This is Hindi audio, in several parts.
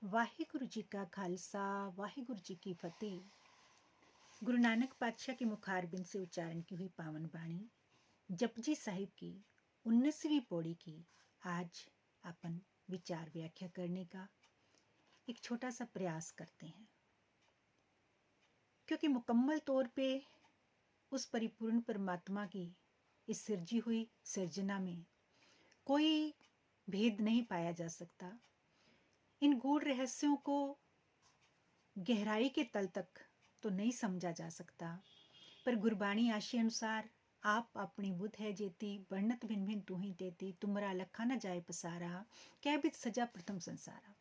वाहिगुरु जी का खालसा वाहिगुरु जी की फतेह। गुरु नानक पातशाह के मुखारबिंद से उच्चारण की हुई पावन बाणी जपजी साहिब की 19वीं पौड़ी की आज अपन विचार व्याख्या करने का एक छोटा सा प्रयास करते हैं, क्योंकि मुकम्मल तौर पे उस परिपूर्ण परमात्मा की इस सिरजी हुई सिरजना में कोई भेद नहीं पाया जा सकता। इन गूढ़ रहस्यों को गहराई के तल तक तो नहीं समझा जा सकता, पर गुरबाणी आशय अनुसार आप अपनी बुद्ध है जेती वर्णत भिन्न भिन्न तू ही देती तुमरा लखा न जाए पसारा कै बिद सजा प्रथम संसारा।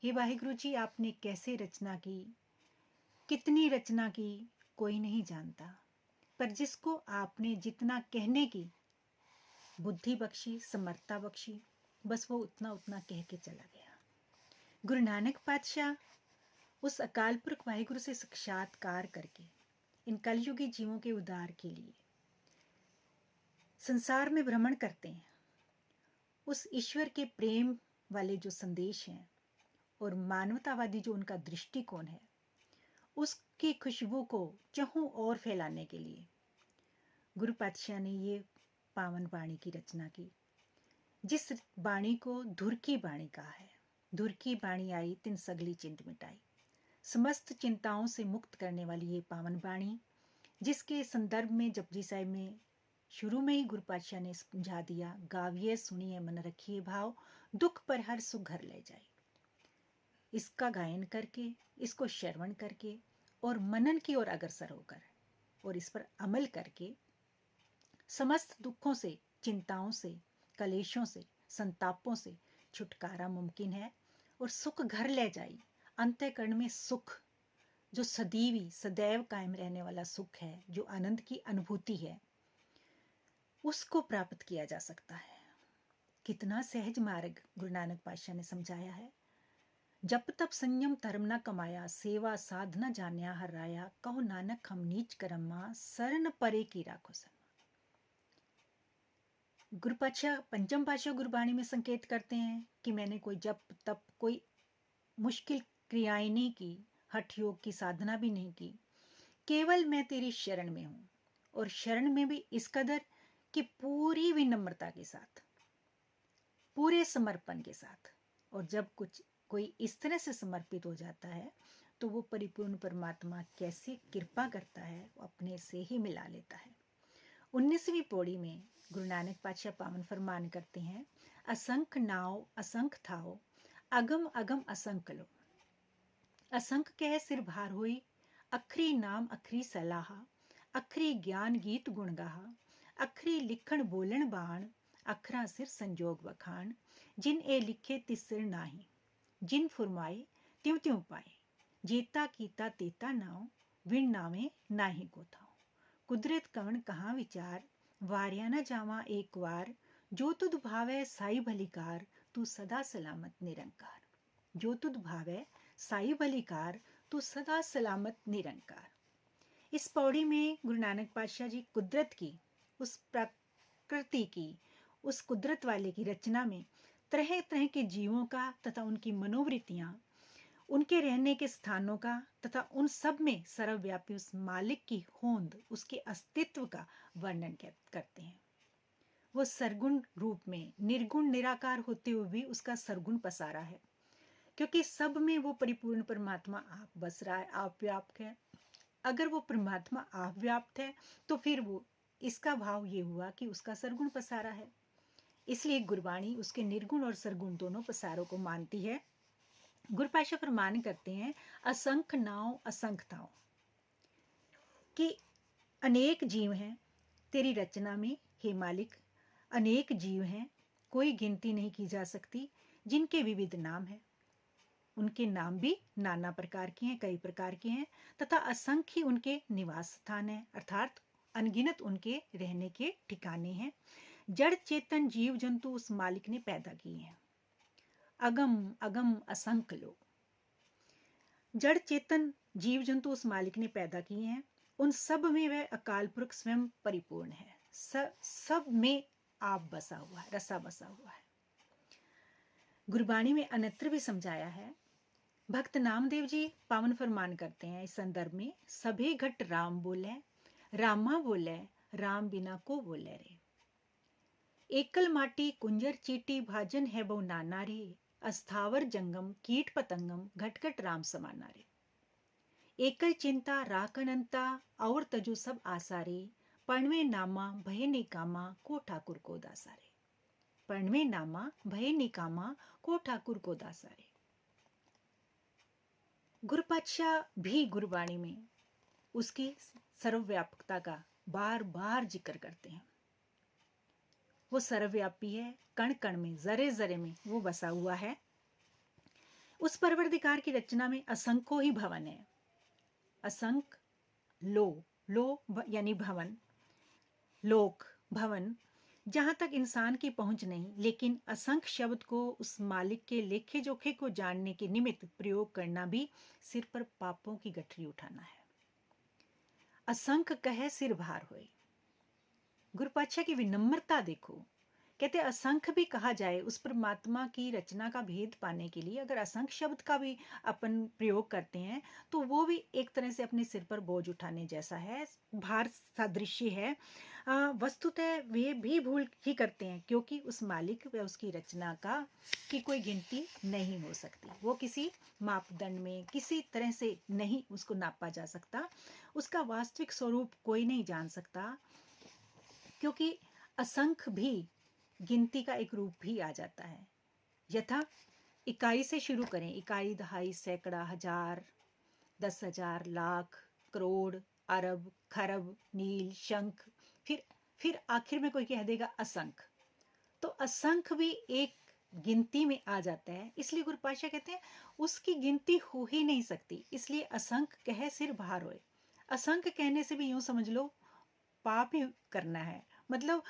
हे वाहिगुरु जी, आपने कैसे रचना की, कितनी रचना की कोई नहीं जानता, पर जिसको आपने जितना कहने की बुद्धि बख्शी, समर्था बख्शी, बस वो उतना उतना कह के चला गया। गुरु नानक पातशाह उस अकाल पुरख वाहिगुरु से साक्षात्कार करके इन कलयुगी जीवों के उद्धार के लिए संसार में भ्रमण करते हैं। उस ईश्वर के प्रेम वाले जो संदेश हैं और मानवतावादी जो उनका दृष्टिकोण है, उसकी खुशबू को चहुं और फैलाने के लिए गुरु पातशाह ने ये पावन वाणी की रचना की, जिस वाणी को धुर की वाणी कहा है। धुर की वाणी आई तिन सगली चिंत मिटाई, समस्त चिंताओं से मुक्त करने वाली ये पावन वाणी, जिसके संदर्भ में जपजी साहिब में शुरू में ही गुरु पातशाह ने समझा दिया, गाविए सुनिए मन रखिए भाव, दुख पर हर सुख घर ले जाए। इसका गायन करके, इसको श्रवण करके और मनन की ओर अग्रसर होकर और इस पर अमल करके समस्त दुखों से, चिंताओं से, कलेशों से, संतापों से छुटकारा मुमकिन है और सुख घर ले जाए। अंतःकरण में सुख जो सदैवी सदैव कायम रहने वाला सुख है, जो आनंद की अनुभूति है, उसको प्राप्त किया जा सकता है। कितना सहज मार्ग गुरु नानक पातशाह ने समझाया है। जप तप संयम धर्म न कमाया, सेवा साधना जान्या हर राया, कहो नानक हम नीच कर्मा, शरण परे की राखो सरमा। गुरु पातशाह पंचम पातशाह गुरबाणी में संकेत करते हैं कि मैंने कोई जप तप, कोई मुश्किल क्रियाएं नहीं की, हठ योग की साधना भी नहीं की, केवल मैं तेरी शरण में हूं। और शरण में भी इस कदर कि पूरी विनम्रता के साथ, पूरे समर्पण के साथ। और जब कोई इस तरह से समर्पित हो जाता है तो वो परिपूर्ण परमात्मा कैसे कृपा करता है, वो अपने से ही मिला लेता है। 19वीं पौड़ी में गुरु नानक पातशाह पावन फरमान करते हैं, असंख नाव असंख थाओ, अगम अगम असंख लो। असंख कह सिर भार होई, अखरी नाम अखरी सलाहा, अखरी ज्ञान गीत गुण गाहा, अखरी लिखण बोलन बाण, अखरा सिर संजोग बखान, जिन ए लिखे तिस सिर नाही, जिन फुरमाए त्यों त्यों पाए, जेता कीता तेता नाव, विण नावे नाही को थाओ। कुदरत कवन कहाँ विचार, वारिया न जावा एक वार, जो तुध भावै साई भलीकार, तू सदा सलामत निरंकार। जो तुध भावै साई भलीकार, तू सदा सलामत निरंकार। इस पौड़ी में गुरु नानक पातशाह जी कुदरत की, उस प्रकृति की, उस कुदरत वाले की रचना में तरह तरह के जीवों का तथा उनकी मनोवृत्तियां, उनके रहने के स्थानों का तथा उन सब में सर्वव्यापी उस मालिक की होंद, उसके अस्तित्व का वर्णन करते हैं। वो सरगुण रूप में निर्गुण निराकार होते हुए भी उसका सरगुण पसारा है, क्योंकि सब में वो परिपूर्ण परमात्मा आप बस रहा है, आप व्याप्त है। अगर वो परमात्मा आप व्याप्त है तो फिर वो इसका भाव ये हुआ कि उसका सरगुण पसारा है। इसलिए गुरबाणी उसके निर्गुण और सरगुण दोनों पसारों को मानती है। गुरु पातशाह फरमान करते हैं, असंख नाव असंख थाओ, कि अनेक जीव हैं तेरी रचना में, हे मालिक। अनेक जीव हैं, कोई गिनती नहीं की जा सकती, जिनके विविध नाम हैं। उनके नाम भी नाना प्रकार के हैं, कई प्रकार के हैं, तथा असंख्य ही उनके निवास स्थान हैं, अर्थात अनगिनत उनके रहने के ठिकाने हैं। जड़ चेतन जीव जंतु उस मालिक ने पैदा किए हैं। अगम अगम असंख्य लो, जड़ चेतन जीव जंतु उस मालिक ने पैदा किए हैं। उन सब में वह अकाल पुरख स्वयं परिपूर्ण है, सब में आप बसा हुआ है, रसा बसा हुआ है। गुरबाणी में अन्यत्र भी समझाया है, भक्त नामदेव जी पावन फरमान करते हैं इस संदर्भ में, सभी घट राम बोले, रामा बोले, राम बिना को बोले रे। एकल माटी कुंजर चीटी भाजन है बहु नाना रे, अस्थावर जंगम कीट पतंगम घट घट राम समाना रे। एकल चिंता राकनंता और तजु सब आसारे, पणवे नामा भय निकामा को ठाकुर को दासारे। पणवे नामा भय निकामा को ठाकुर को दासारे। गुरु पातशाह भी गुरबाणी में उसकी सर्वव्यापकता का बार बार जिक्र करते हैं। वो सर्वव्यापी है, कण कण में, जरे जरे में वो बसा हुआ है। उस परवरदिगार की रचना में असंख्यों ही भवन है। असंख्य लो यानी भवन, लोक, भवन, जहां तक इंसान की पहुंच नहीं, लेकिन असंख्य शब्द को उस मालिक के लेखे जोखे को जानने के निमित्त प्रयोग करना भी सिर पर पापों की गठरी उठाना है। असंख्य कहे सिर भार होए। गुरु पातशाह की विनम्रता देखो। कहते असंख्य भी कहा जाए उस परमात्मा की रचना का भेद पाने के लिए, अगर असंख्य शब्द का भी अपन प्रयोग करते हैं तो वो भी एक तरह से अपने सिर पर बोझ उठाने जैसा है, भार सादृश्य है। वस्तुतः वे भी भूल ही करते हैं, क्योंकि उस मालिक व उसकी रचना का की कोई गिनती नहीं हो सकती। वो किसी मापदंड में किसी तरह से नहीं उसको नापा जा सकता। उसका वास्तविक स्वरूप कोई नहीं जान सकता, क्योंकि असंख्य भी गिनती का एक रूप भी आ जाता है। यथा इकाई से शुरू करें, इकाई, दहाई, सैकड़ा, हजार, 10,000, लाख, करोड़, अरब, खरब, नील, शंख, फिर आखिर में कोई कह देगा असंख्य। तो असंख्य भी एक गिनती में आ जाता है। इसलिए गुरु पातशाह कहते हैं उसकी गिनती हो ही नहीं सकती, इसलिए असंख्य कहे सिर भार होए। असंख्य कहने से भी यूं समझ लो पाप ही करना है। मतलब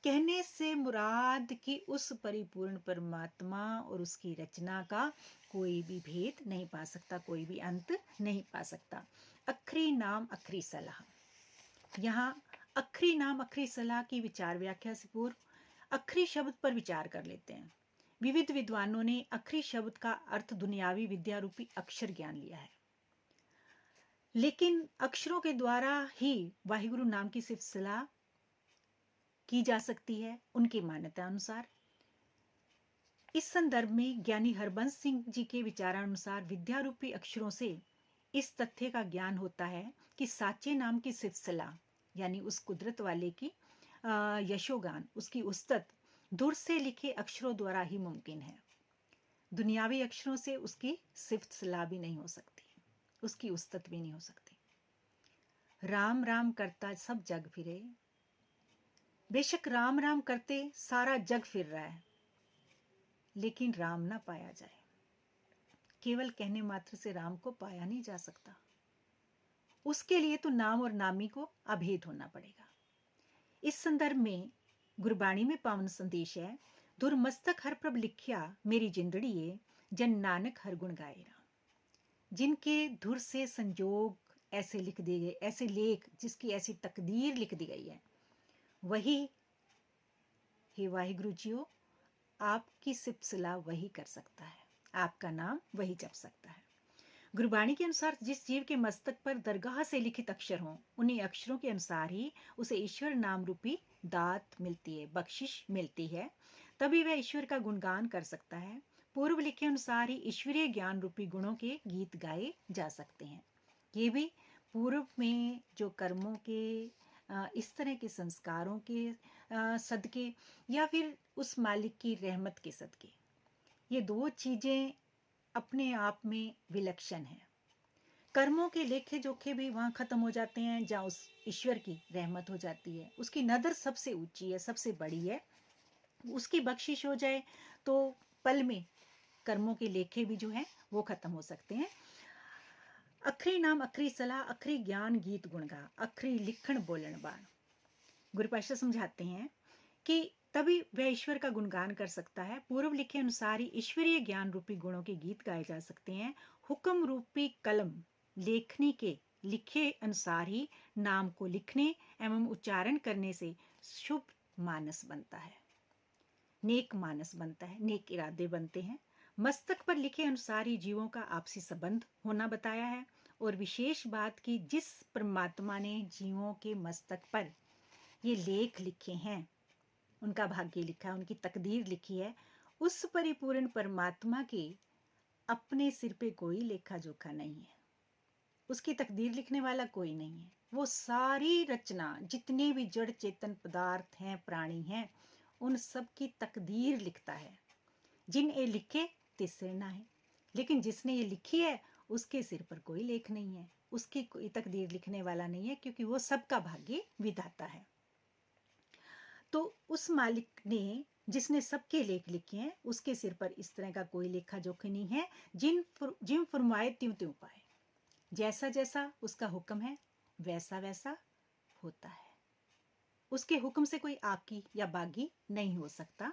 कहने से मुराद कि उस परिपूर्ण परमात्मा और उसकी रचना का कोई भी भेद नहीं पा सकता, कोई भी अंत नहीं पा सकता। अखरी नाम अखरी सलाह। यहाँ अखरी नाम अखरी सलाह की विचार व्याख्या से पूर्व अखरी शब्द पर विचार कर लेते हैं। विविध विद्वानों ने अखरी शब्द का अर्थ दुनियावी विद्या रूपी अक्षर ज्ञान लिया है, लेकिन अक्षरों के द्वारा ही वाहिगुरु नाम की सिर्फ सलाह की जा सकती है उनकी मान्यता अनुसार। इस संदर्भ में ज्ञानी हरबंस सिंह जी के विचारानुसार विद्या रूपी अक्षरों से इस तथ्य का ज्ञान होता है कि साचे नाम की सिलसिला यानी उस कुदरत वाले की यशोगान, उसकी उस्तत दूर से लिखे अक्षरों द्वारा ही मुमकिन है। दुनियावी अक्षरों से उसकी सिफ्त सलाह भी नहीं हो सकती, उसकी उस्तत भी नहीं हो सकती। राम राम करता सब जग फिरे। बेशक राम राम करते सारा जग फिर रहा है, लेकिन राम ना पाया जाए। केवल कहने मात्र से राम को पाया नहीं जा सकता। उसके लिए तो नाम और नामी को अभेद होना पड़ेगा। इस संदर्भ में गुरबाणी में पावन संदेश है, धुर मस्तक हर प्रभ लिखिया मेरी जिंदड़िए, जन नानक हर गुण गाए राम। जिनके धुर से संजोग ऐसे लिख दिए गए, ऐसे लेख जिसकी ऐसी तकदीर लिख दी गई है, वही हे वाहिगुरु जियो आपकी सिलसिला वही कर सकता है, आपका नाम वही जप सकता है। गुरबाणी के अनुसार जिस जीव के मस्तक पर दरगाह से लिखित अक्षर हों, उन्हीं अक्षरों के अनुसार ही उसे ईश्वर नाम रूपी दात मिलती है, बख्शिश मिलती है, तभी वह ईश्वर का गुणगान कर सकता है। पूर्व लिखे अनुसार ही ईश्वरीय ज्ञान रूपी गुणों के गीत गाए जा सकते हैं। ये भी पूर्व में जो कर्मों के इस तरह के संस्कारों के सदके या फिर उस मालिक की रहमत के सदके, ये दो चीजें अपने आप में विलक्षण है। कर्मों के लेखे जोखे भी वहां खत्म हो जाते हैं जहां उस ईश्वर की रहमत हो जाती है। उसकी नदर सबसे ऊंची है, सबसे बड़ी है। उसकी बख्शिश हो जाए तो पल में कर्मों के लेखे भी जो है वो खत्म हो सकते हैं। अखरी नाम अखरी सलाह, अखरी ज्ञान गीत गुणगा, अखरी लिखण बोलन बाण। गुरु पातशाह समझाते हैं कि तभी वह ईश्वर का गुणगान कर सकता है। पूर्व लिखे अनुसार ही ईश्वरीय ज्ञान रूपी गुणों के गीत गाए जा सकते हैं। हुक्म रूपी कलम लेखनी के लिखे अनुसार ही नाम को लिखने एवं उच्चारण करने से शुभ मानस बनता है, नेक मानस बनता है, नेक इरादे बनते हैं। मस्तक पर लिखे अनुसार ही जीवों का आपसी संबंध होना बताया है। और विशेष बात की, जिस परमात्मा ने जीवों के मस्तक पर ये लेख लिखे हैं, उनका भाग्य लिखा है, उनकी तकदीर लिखी है, उस परिपूर्ण परमात्मा के अपने सिर पे कोई लेखा जोखा नहीं है। उसकी तकदीर लिखने वाला कोई नहीं है। वो सारी रचना, जितने भी जड़ चेतन पदार्थ हैं, प्राणी हैं, उन सब की तकदीर लिखता है। जिन ये लिखे तिस सिर ना है, लेकिन जिसने ये लिखी है उसके सिर पर कोई लेख नहीं है, उसकी कोई तकदीर लिखने वाला नहीं है, क्योंकि वो सबका भाग्य विधाता है। तो उस मालिक ने, जिसने सबके लेख लिखे हैं, उसके सिर पर इस तरह का कोई लेखा जोखा नहीं है। जिन फरमाए त्यों त्यों पाए, जैसा जैसा उसका हुक्म है वैसा वैसा होता है। उसके हुक्म से कोई आकी या बागी नहीं हो सकता।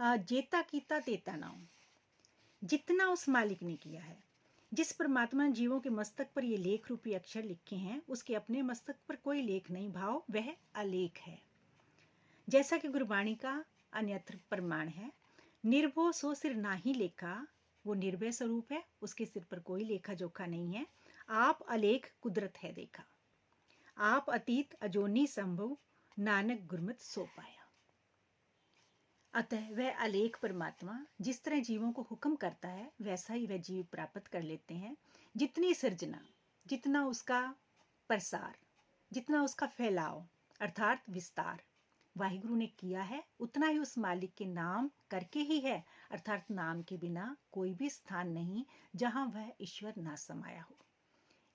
जेता कीता तेता ना हो, जितना उस मालिक ने किया है। जिस परमात्मा ने जीवों के मस्तक पर ये लेख रूपी अक्षर लिखे हैं, उसके अपने मस्तक पर कोई लेख नहीं, भाव वह अलेख है। जैसा कि गुरबाणी का अन्यत्र प्रमाण है, निर्भो सो सिर नाही लेखा, वो निर्भय स्वरूप है, उसके सिर पर कोई लेखा जोखा नहीं है। आप अलेख कुदरत है देखा, आप अतीत अजोनी संभव, नानक गुरमत सो पाया। अतः वह अलेख परमात्मा जिस तरह जीवों को हुक्म करता है, वैसा ही वह जीव प्राप्त कर लेते हैं। जितनी सृजना, जितना उसका प्रसार, जितना उसका फैलाव अर्थात विस्तार वाहिगुरु ने किया है, उतना ही उस मालिक के नाम करके ही है। अर्थात नाम के बिना कोई भी स्थान नहीं जहां वह ईश्वर ना समाया हो।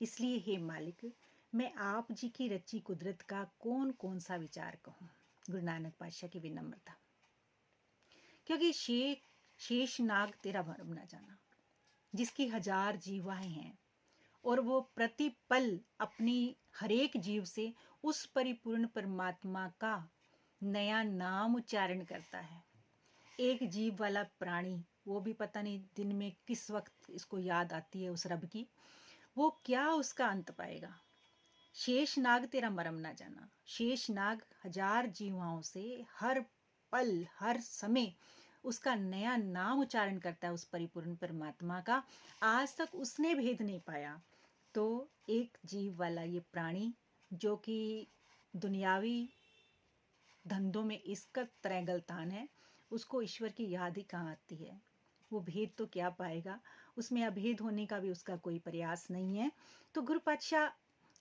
इसलिए हे मालिक, मैं आप जी की रची कुदरत का कौन कौन सा विचार कहूँ। गुरु नानक पातशाह की विनम्रता। क्योंकि शेष नाग तेरा भरम ना जाना, जिसकी 1000 जीवाएं हैं, और वो प्रतिपल अपनी हरेक जीव से उस परिपूर्ण परमात्मा का नया नाम उच्चारण करता है। एक जीव वाला प्राणी, वो भी पता नहीं दिन में किस वक्त इसको याद आती है उस रब की, वो क्या उसका अंत पाएगा। शेष नाग तेरा मरम ना जाना, शेष नाग 1000 जीवाओं से हर पल हर समय उसका नया नाम उच्चारण करता है, उस परिपूर्ण परमात्मा का। आज तक उसने भेद नहीं पाया, तो एक जीव वाला ये प्राणी, जो कि दुनियावी धंधों में इसका तरह गलतान है, उसको ईश्वर की याद ही कहाँ आती है। वो भेद तो क्या पाएगा, उसमें अभेद होने का भी उसका कोई प्रयास नहीं है। तो गुरु पातशाह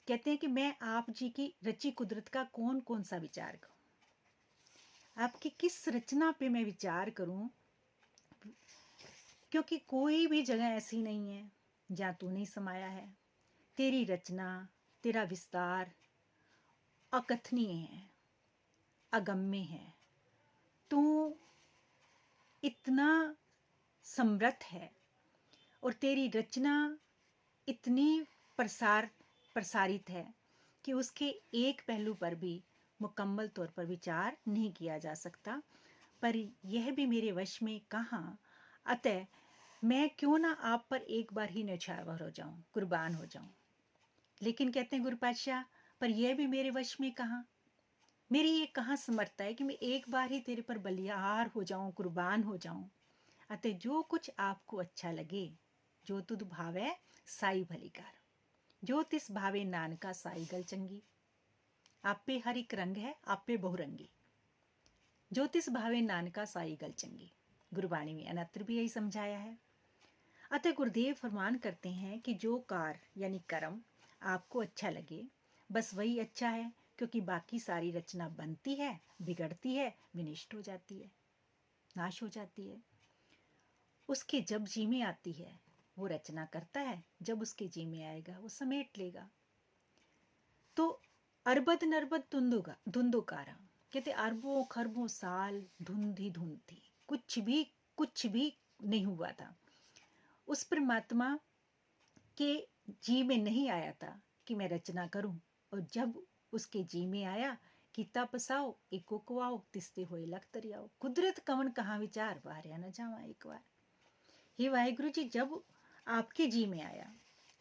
कहते हैं कि मैं आप जी की रची कुदरत का कौन कौन सा विचार करूं, आपकी किस रचना पे मैं विचार करूं, क्योंकि कोई भी जगह ऐसी नहीं है जहां तू नहीं समाया है। तेरी रचना, तेरा विस्तार अकथनीय है, अगम्य है। तू इतना समृद्ध है और तेरी रचना इतनी प्रसारित है कि उसके एक पहलू पर भी मुकम्मल तौर पर विचार नहीं किया जा सकता। पर यह भी मेरे वश में कहाँ, अतः मैं क्यों ना आप पर एक बार ही न्यौछावर हो जाऊं, कुर्बान हो जाऊं। लेकिन कहते हैं गुरु पातशाह, पर यह भी मेरे वश में कहाँ, मेरी ये कहाँ समर्थता है कि मैं एक बार ही तेरे पर बलिहार हो जाऊं, कुर्बान हो जाऊं। अतः जो कुछ आपको अच्छा लगे, जो तुद भावे साई भलीकार, जो तिस भावे नानका साई गल चंगी। आप पे हर एक रंग है, आप पे बहुरंगी, जो तिस भावे नानका साई गल चंगी। गुरबाणी में अनत्र भी यही समझाया है। अतः गुरुदेव फरमान करते हैं कि जो कार्य यानी कर्म आपको अच्छा लगे, बस वही अच्छा है, क्योंकि बाकी सारी रचना बनती है, बिगड़ती है, विनिष्ट हो जाती है, नाश हो जाती है। उसके जब जी में आती है वो रचना करता है, जब उसके जी में आएगा वो समेट लेगा। तो अरबद नरबद धुंधुकारा, कहते अरबों खरबों साल धुंध ही धुंध थी, कुछ भी नहीं हुआ था। उस परमात्मा के जी में नहीं आया था कि मैं रचना करूं, और जब उसके जी में आया कि तपसाओ एको कुआओ तिस्ते होए लख तरियाओ। कुदरत कवन कहाँ विचार, वारिया न जावा एक बार। हे वाहिगुरु जी, जब आपके जी में आया,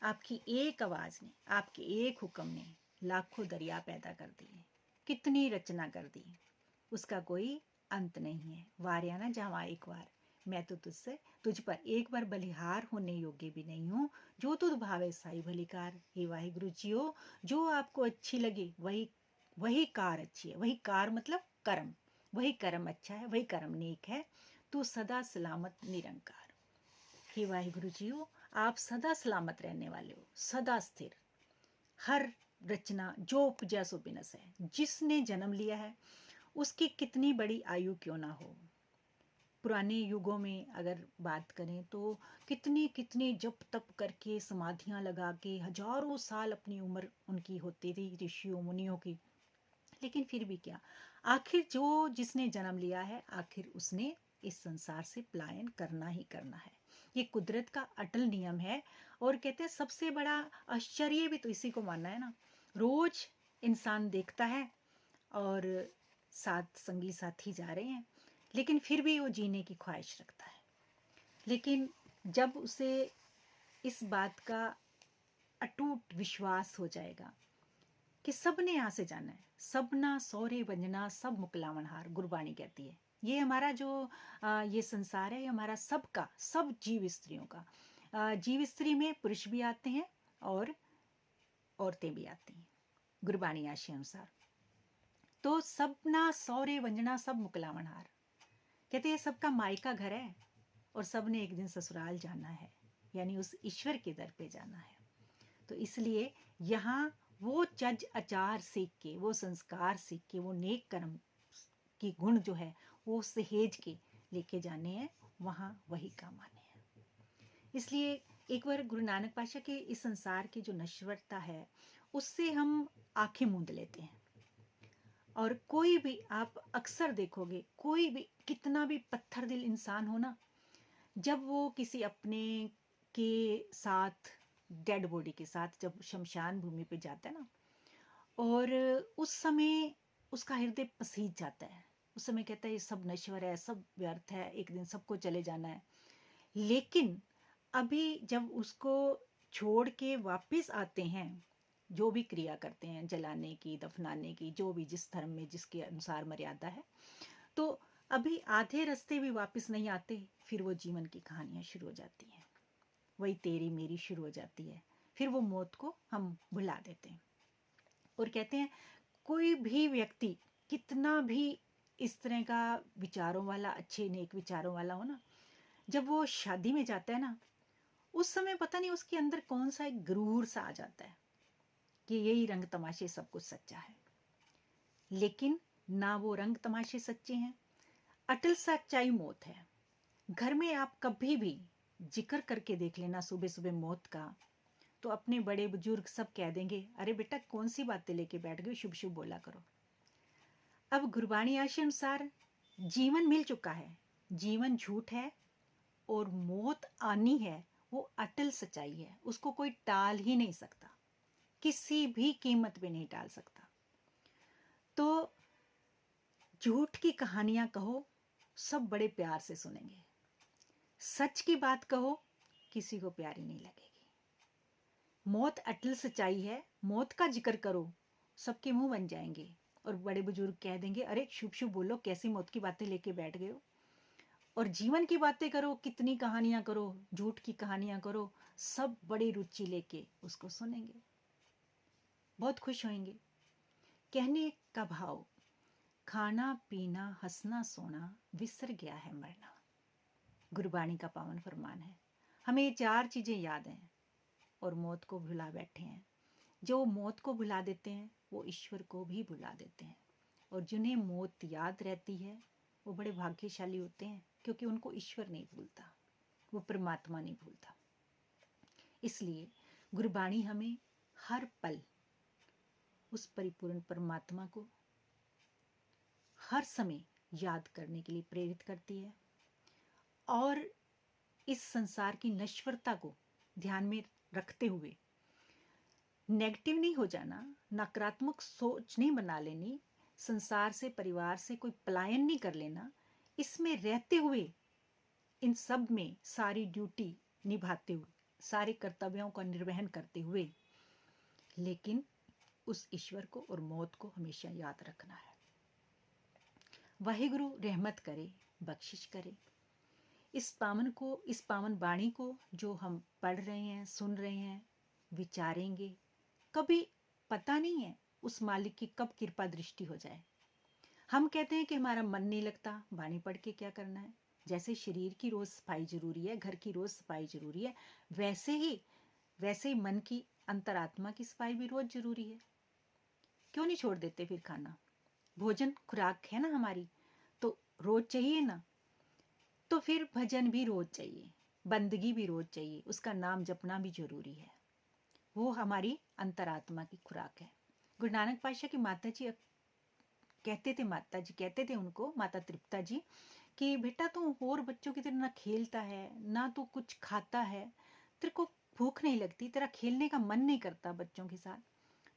आपकी एक आवाज ने, आपके एक हुक्म ने लाखों दरिया पैदा कर दिए, कितनी रचना कर दी, उसका कोई अंत नहीं है। वारिया न जावा एक बार, मैं तो तुझसे तुझ पर एक बार बलिहार होने योग्य भी नहीं हूँ। जो तुझ भावे साई भलीकार। हे वाहिगुरु जियो, जो आपको अच्छी लगे वही वही कार अच्छी है। वही कार मतलब कर्म, वही कर्म अच्छा है, वही कर्म नेक है। तू सदा सलामत निरंकार। हे वाहिगुरु जियो, आप सदा सलामत रहने वाले हो, सदा स्थिर। हर रचना जो उपजा सो बिनस है। जिसने जन्म लिया है उसकी कितनी बड़ी आयु क्यों ना हो। पुराने युगों में अगर बात करें तो कितनी कितनी जप तप करके समाधियां लगा के हजारों साल अपनी उम्र उनकी होती थी, ऋषियों मुनियों की। लेकिन फिर भी क्या, आखिर जो जिसने जन्म लिया है आखिर उसने इस संसार से पलायन करना ही करना है। ये कुदरत का अटल नियम है। और कहते हैं सबसे बड़ा आश्चर्य भी तो इसी को मानना है ना। रोज इंसान देखता है और साथ संगी साथी जा रहे हैं, लेकिन फिर भी वो जीने की ख्वाहिश रखता है। लेकिन जब उसे इस बात का अटूट विश्वास हो जाएगा कि सब ने यहाँ से जाना है, सब ना सौरे वंजना सब मुकलावन हार, गुरबाणी कहती है। ये हमारा जो ये संसार है, ये हमारा सबका, सब जीव स्त्रियों का। जीव स्त्री में पुरुष भी आते हैं और औरतें भी आती हैं गुरबाणी आशय अनुसार। तो सब ना सौरे वंजना सब मुकलावन हार, कहते हैं सबका मायका घर है और सब ने एक दिन ससुराल जाना है, यानी उस ईश्वर के दर पे जाना है। तो इसलिए यहाँ वो चज आचार सीख के, वो संस्कार सीख के, वो नेक कर्म की गुण जो है वो सहेज के लेके जाने हैं, वहाँ वही काम आने हैं। इसलिए एक बार गुरु नानक पातशाह के इस संसार की जो नश्वरता है उससे हम आंखें मूंद लेते हैं। और कोई भी आप अक्सर देखोगे, कोई भी कितना भी पत्थर दिल इंसान हो ना, जब वो किसी अपने के साथ, डेड बॉडी के साथ जब शमशान भूमि पे जाता है ना, और उस समय उसका हृदय पसीज जाता है। उस समय कहता है ये सब नश्वर है, सब व्यर्थ है, एक दिन सबको चले जाना है। लेकिन अभी जब उसको छोड़ के वापस आते हैं, जो भी क्रिया करते हैं, जलाने की, दफनाने की, जो भी जिस धर्म में जिसके अनुसार मर्यादा है, तो अभी आधे रास्ते भी वापस नहीं आते, फिर वो जीवन की कहानियां शुरू हो जाती हैं, वही तेरी मेरी शुरू हो जाती है। फिर वो मौत को हम भुला देते हैं। और कहते हैं कोई भी व्यक्ति कितना भी इस तरह का विचारों वाला, अच्छे नेक विचारों वाला हो ना, जब वो शादी में जाता है ना, उस समय पता नहीं उसके अंदर कौन सा एक गुरूर सा आ जाता है कि यही रंग तमाशे सब कुछ सच्चा है। लेकिन ना वो रंग तमाशे सच्चे हैं, अटल सच्चाई मौत है। घर में आप कभी भी जिक्र करके देख लेना सुबह सुबह मौत का, तो अपने बड़े बुजुर्ग सब कह देंगे, अरे बेटा कौन सी बातें लेके बैठ गए, शुभ शुभ बोला करो। अब गुरबाणी आशय अनुसार जीवन मिल चुका है, जीवन झूठ है और मौत आनी है, वो अटल सच्चाई है, उसको कोई टाल ही नहीं सकता, किसी भी कीमत पे नहीं टाल सकता। तो झूठ की कहानियां कहो, सब बड़े प्यार से सुनेंगे। सच की बात कहो, किसी को प्यारी नहीं लगेगी। मौत अटल सच्चाई है, मौत का जिक्र करो, सबके मुंह बन जाएंगे और बड़े बुजुर्ग कह देंगे, अरे शुभ शुभ बोलो, कैसी मौत की बातें लेके बैठ गए हो। और जीवन की बातें करो, कितनी कहानियां करो, झूठ की कहानियां करो, सब बड़ी रुचि लेके उसको सुनेंगे, बहुत खुश होंगे। कहने का भाव, खाना पीना हंसना सोना विसर गया है मरना, गुरबाणी का पावन फरमान है। हमें ये चार चीजें याद हैं और मौत को भुला बैठे हैं। जो मौत को भुला देते हैं वो ईश्वर को भी भुला देते हैं, और जिन्हें मौत याद रहती है वो बड़े भाग्यशाली होते हैं, क्योंकि उनको ईश्वर नहीं भूलता, वो परमात्मा नहीं भूलता। इसलिए गुरबाणी हमें हर पल उस परिपूर्ण परमात्मा को हर समय याद करने के लिए प्रेरित करती है, और इस संसार की नश्वरता को ध्यान में रखते हुए नेगेटिव नहीं हो जाना, नकारात्मक सोच नहीं बना लेनी, संसार से, परिवार से कोई पलायन नहीं कर लेना, इसमें रहते हुए इन सब में सारी ड्यूटी निभाते हुए, सारे कर्तव्यों का निर्वहन करते हुए, लेकिन उस ईश्वर को और मौत को हमेशा याद रखना है। वाहिगुरु रहमत करे, बख्शिश करे। इस पावन वाणी को जो हम पढ़ रहे हैं, सुन रहे हैं, विचारेंगे, कभी पता नहीं है उस मालिक की कब कृपा दृष्टि हो जाए। हम कहते हैं कि हमारा मन नहीं लगता, वाणी पढ़ के क्या करना है। जैसे शरीर की रोज सफाई जरूरी है, घर की रोज सफाई जरूरी है, वैसे ही मन की अंतरात्मा की सफाई भी रोज जरूरी है। क्यों नहीं छोड़ देते फिर खाना? भोजन खुराक है ना हमारी, तो रोज चाहिए ना। तो फिर भजन भी रोज चाहिए, बंदगी भी रोज चाहिए, उसका नाम जपना भी जरूरी है। वो हमारी अंतरात्मा की खुराक है। गुरु नानक पातशाह की माता जी कहते थे उनको, माता तृप्ता जी, कि बेटा तू और बच्चों की तरह ना खेलता है, ना तू कुछ खाता है, तेरे को भूख नहीं लगती, तेरा खेलने का मन नहीं करता बच्चों के साथ।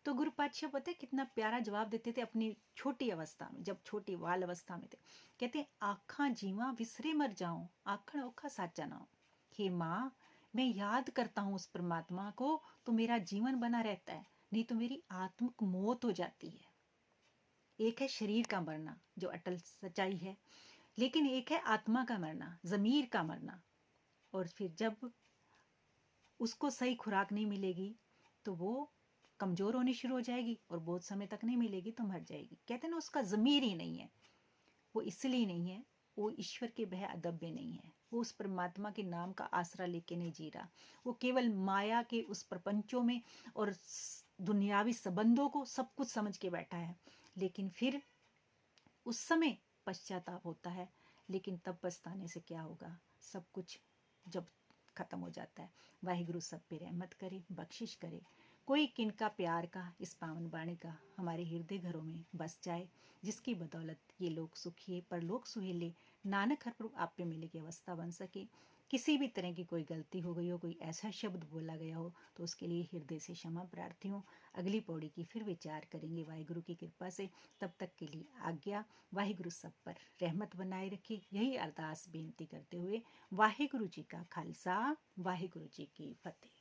तो गुरु पातशाह पता है कितना प्यारा जवाब देते थे अपनी छोटी अवस्था में, जब छोटी बाल अवस्था में थे। कहते हैं, आखा जीवा विसरे मर जाऊं, आखण औखा साचा ना हो। हे माँ, मैं याद करता हूँ उस परमात्मा को तो मेरा जीवन बना रहता है, नहीं तो मेरी आत्मिक मौत हो जाती है। एक है शरीर का मरना जो अटल सच्चाई है, लेकिन एक है आत्मा का मरना, जमीर का मरना। और फिर जब उसको सही खुराक नहीं मिलेगी तो वो कमजोर होनी शुरू हो जाएगी, और बहुत समय तक नहीं मिलेगी तो मर जाएगी। कहते हैं ना, उसका जमीर ही नहीं है। वो इसलिए नहीं है, वो ईश्वर के भय अदब में नहीं है, वो उस परमात्मा के नाम का आसरा लेके नहीं जी रहा। वो केवल माया के उस प्रपंचों में और दुनियावी संबंधों को सब कुछ समझ के बैठा है। लेकिन फिर उस समय पश्चाताप होता है, लेकिन तब पछताने से क्या होगा? सब कुछ जब खत्म हो जाता है। वाहिगुरु सब पे रहमत करे, बख्शिश करे। कोई किनका प्यार का इस पावन वाणी का हमारे हृदय घरों में बस जाए, जिसकी बदौलत ये लोग सुखिए परलोक सुहेले, नानक हर प्रभु आप पे मिले की अवस्था बन सके। किसी भी तरह की कोई गलती हो गई हो, कोई ऐसा शब्द बोला गया हो, तो उसके लिए हृदय से क्षमा प्रार्थी हूँ। अगली पौड़ी की फिर विचार करेंगे वाहिगुरु की कृपा से। तब तक के लिए आज्ञा। वाहिगुरु सब पर रहमत बनाए रखे, यही अरदास बेनती करते हुए वाहिगुरु जी का खालसा, वाहिगुरु जी की फतेह।